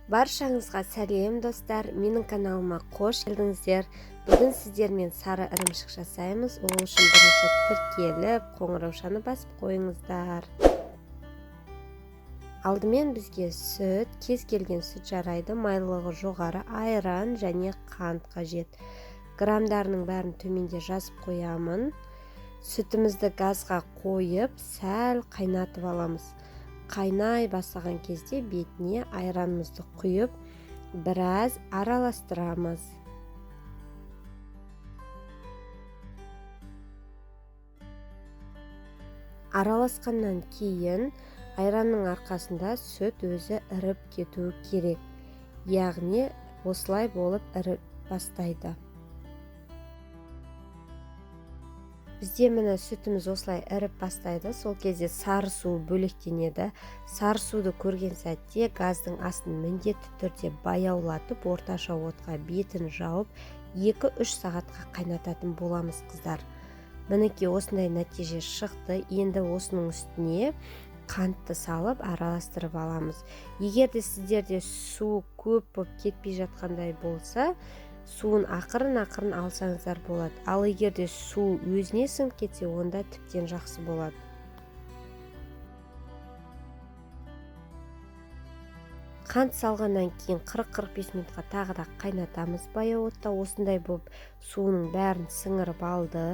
Баршаңызға сәлем достар, менің каналыма қош келдіңіздер. Бүгін сіздермен сары ірімшік жасаймыз. Ол үшін бірінші тіркеліп, қоңыраушаны басып қойыңыздар. Алдымен бізге сүт, кез келген сүт жарайды, майлылығы жоғары, айран және қант қажет. Грамдарының бәрін төменде жазып қоямын. Сүтімізді газға қойып, сәл қайнатып аламыз. Қайнай бастаған кезде бетіне айранымызды құйып, біраз араластырамыз. Араласқаннан кейін айранның арқасында сүт өзі іріп кетуі керек. Яғни осылай болып іріп бастайды. Бізде міне сүтіміз осылай іріп бастайды. Сол кезде сары су бөлектенеді. Сары суды көрген сәтте газдың астын міндетті түрде баяулатып, орташа отқа бетін жауып, 2-3 сағатқа қайнататын боламыз, қыздар. Мінекей осындай нәтиже шықты. Енді осының үстіне қантты салып араластырып аламыз. Егер де сіздерде су көп болып кетпей жатқандай болса, суын ақырын алсаңыздар болады. Ал егер де су өзіне сіңіп кетсе, онда тіптен жақсы болады. Қант салғаннан кейін 40-45 минутқа тағы да қайнатамыз баяу отта. Осындай болып суының бәрін сіңіріп алды.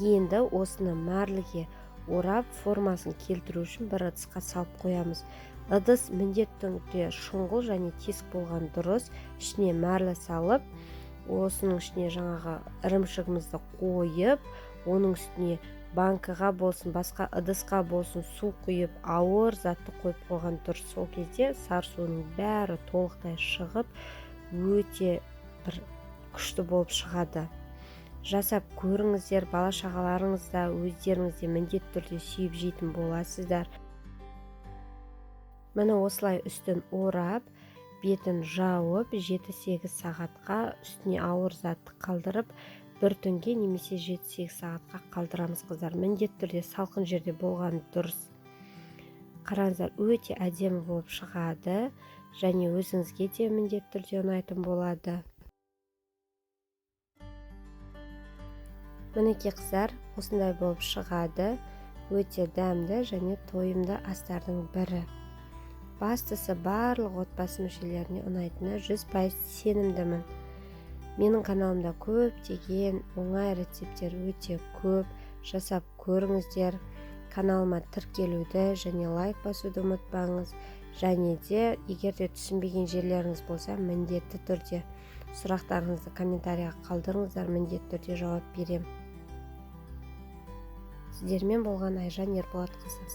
Енді осыны мәрліге орап, формасын келтіру үшін бір ыдысқа салып қоямыз. Ыдыс міндетті түрде шұңғыл және тесік болған дұрыс. Ішіне мәрлі салып, осының ішіне жаңағы ірімшігімізді қойып, оның үстіне банкаға болсын, басқа ыдысқа болсын су құйып, ауыр затты қойып қойған дұрыс. Сол кезде сары суының бәрі толықтай шығып, өте бір күшті болып шығады. Жасап көріңіздер, бала шағаларыңыз да өздеріңіз де міндетті түрде сүйіп жейтін боласыздар. Міне осылай үстін орап, бетін жауып, 7-8 сағатқа үстіне ауыр затты қалдырып, бір түнге немесе 7-8 сағатқа қалдырамыз, қыздар. Міндетті түрде салқын жерде болған дұрыс. Қараңыздар, өте әдемі болып шығады және өзіңізге де міндетті түрде ұнайтын болады. Мінекей қыздар, осындай болып шығады. Өте дәмді және тойымды астардың бірі. Бастысы барлық отбасы мүшелеріне ұнайтынына 100% сенімдімін. Менің каналымда көптеген оңай рецепттер өте көп. Жасап көріңіздер. Каналыма тіркелуді және лайк басуды ұмытпаңыз. Және де егер де түсінбеген жерлеріңіз болса, міндетті түрде сұрақтарыңызды комментарияға қалдырыңыздар, міндетті түрде жауап берем. Сіздермен болған Айжан Ерболатқызы.